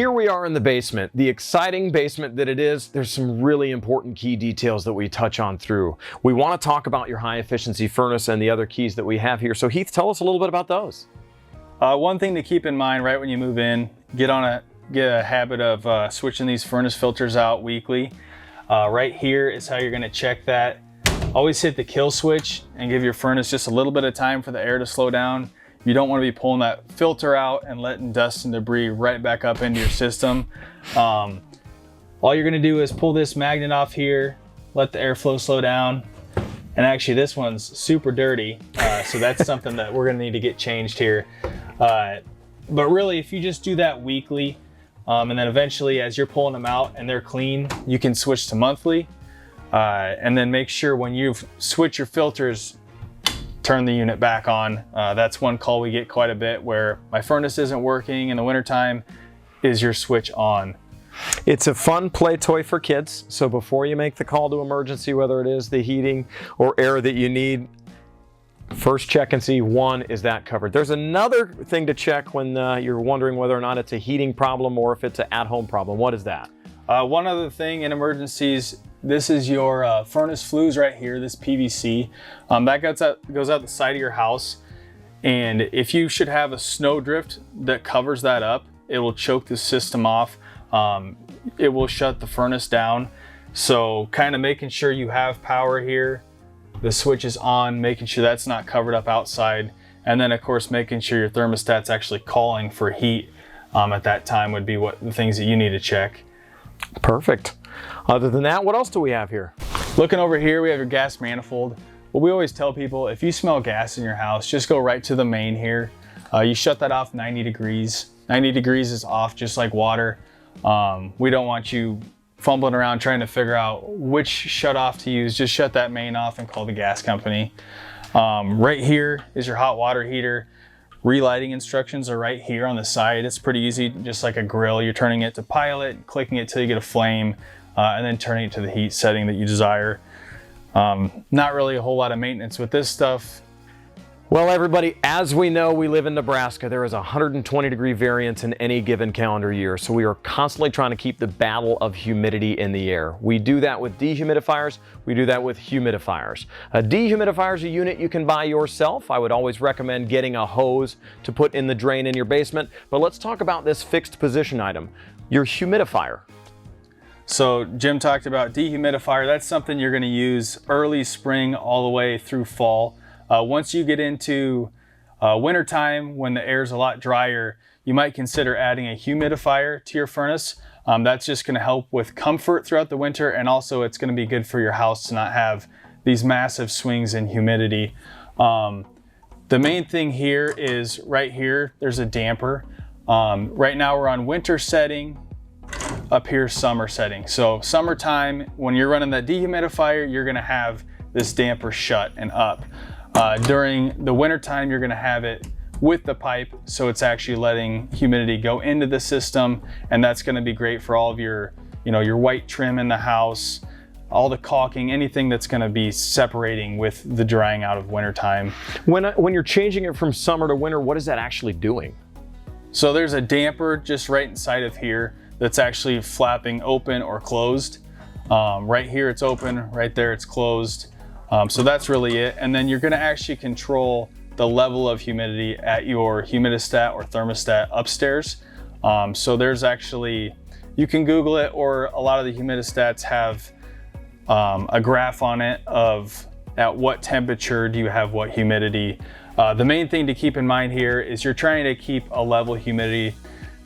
Here we are in the basement, the exciting basement that it is. There's some really important key details that we touch on through. We want to talk about your high efficiency furnace and the other keys that we have here. So Heath, tell us a little bit about those. One thing to keep in mind right when you move in, get a habit of switching these furnace filters out weekly. Right here is how you're going to check that. Always hit the kill switch and give your furnace just a little bit of time for the air to slow down. You don't want to be pulling that filter out and letting dust and debris right back up into your system. All you're going to do is pull this magnet off here, let the airflow slow down. And actually this one's super dirty, so that's something that we're going to need to get changed here. But really, if you just do that weekly, and then eventually as you're pulling them out and they're clean, you can switch to monthly. And then make sure when you switch your filters, turn the unit back on. That's one call we get quite a bit, where my furnace isn't working in the wintertime. Is your switch on? It's a fun play toy for kids. So before you make the call to emergency, whether it is the heating or air that you need, first check and see, one, is that covered? There's another thing to check when you're wondering whether or not it's a heating problem or if it's an at-home problem. What is that? One other thing in emergencies, this is your furnace flues right here, this PVC. That goes out the side of your house. And if you should have a snow drift that covers that up, it will choke the system off. It will shut the furnace down. So kind of making sure you have power here, the switch is on, making sure that's not covered up outside. And then of course, making sure your thermostat's actually calling for heat at that time would be the things that you need to check. Perfect. Other than that, what else do we have here? Looking over here, we have your gas manifold. What we always tell people, if you smell gas in your house, just go right to the main here. You shut that off 90 degrees. 90 degrees is off just like water. We don't want you fumbling around trying to figure out which shut off to use. Just shut that main off and call the gas company. Right here is your hot water heater. Relighting instructions are right here on the side. It's pretty easy, just like a grill. You're turning it to pilot, clicking it till you get a flame, and then turning it to the heat setting that you desire. Not really a whole lot of maintenance with this stuff. Well, everybody, as we know, we live in Nebraska. There is 120-degree variance in any given calendar year, so we are constantly trying to keep the battle of humidity in the air. We do that with dehumidifiers. We do that with humidifiers. A dehumidifier is a unit you can buy yourself. I would always recommend getting a hose to put in the drain in your basement. But let's talk about this fixed position item, your humidifier. So Jim talked about dehumidifier. That's something you're going to use early spring all the way through fall. Once you get into winter time, when the air is a lot drier, you might consider adding a humidifier to your furnace. That's just going to help with comfort throughout the winter, and also it's going to be good for your house to not have these massive swings in humidity. The main thing here is right here, there's a damper. Right now we're on winter setting, up here summer setting. So summertime, when you're running that dehumidifier, you're going to have this damper shut and up. During the winter time, you're going to have it with the pipe, so it's actually letting humidity go into the system, and that's going to be great for all of your, your white trim in the house, all the caulking, anything that's going to be separating with the drying out of winter time. When you're changing it from summer to winter, what is that actually doing? So there's a damper just right inside of here that's actually flapping open or closed. Right here it's open, right there it's closed. So that's really it. And then you're going to actually control the level of humidity at your humidistat or thermostat upstairs. So there's actually, you can Google it, or a lot of the humidistats have a graph on it of at what temperature do you have what humidity. The main thing to keep in mind here is you're trying to keep a level humidity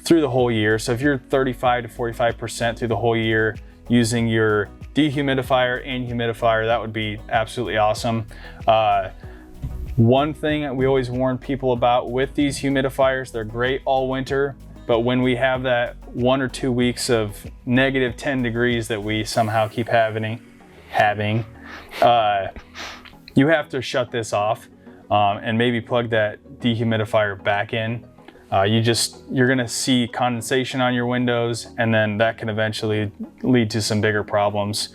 through the whole year. So if you're 35 to 45% through the whole year using your dehumidifier and humidifier, that would be absolutely awesome. One thing we always warn people about with these humidifiers, they're great all winter, but when we have that 1 or 2 weeks of negative 10 degrees that we somehow keep having, you have to shut this off and maybe plug that dehumidifier back in. You're gonna see condensation on your windows, and then that can eventually lead to some bigger problems.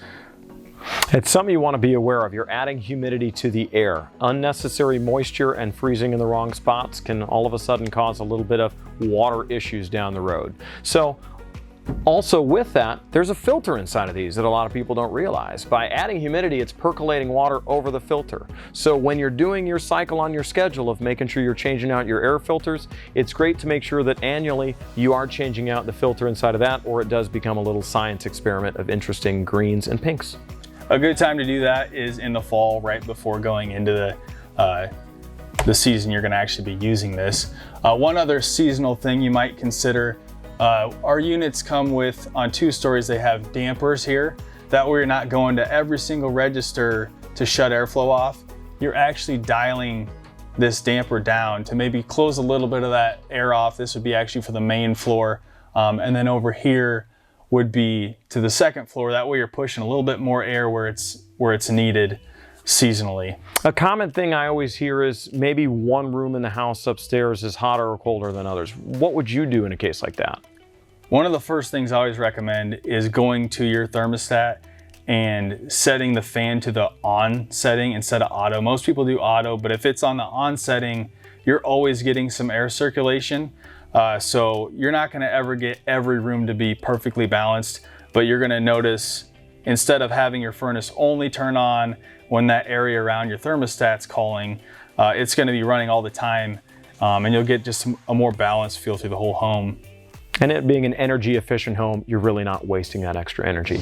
It's something you want to be aware of. You're adding humidity to the air. Unnecessary moisture and freezing in the wrong spots can all of a sudden cause a little bit of water issues down the road. So Also with that, there's a filter inside of these that a lot of people don't realize. By adding humidity, it's percolating water over the filter. So when you're doing your cycle on your schedule of making sure you're changing out your air filters, it's great to make sure that annually you are changing out the filter inside of that, or it does become a little science experiment of interesting greens and pinks. A good time to do that is in the fall, right before going into the season you're going to actually be using this. One other seasonal thing you might consider, our units come with, on 2 stories, they have dampers here. That way you're not going to every single register to shut airflow off. You're actually dialing this damper down to maybe close a little bit of that air off. This would be actually for the main floor. And then over here would be to the 2nd floor. That way you're pushing a little bit more air where it's needed seasonally. A common thing I always hear is maybe one room in the house upstairs is hotter or colder than others. What would you do in a case like that? One of the first things I always recommend is going to your thermostat and setting the fan to the on setting instead of auto. Most people do auto, but if it's on the on setting, you're always getting some air circulation. So you're not gonna ever get every room to be perfectly balanced, but you're gonna notice, instead of having your furnace only turn on when that area around your thermostat's calling, it's gonna be running all the time, and you'll get just a more balanced feel through the whole home. And it being an energy efficient home, you're really not wasting that extra energy.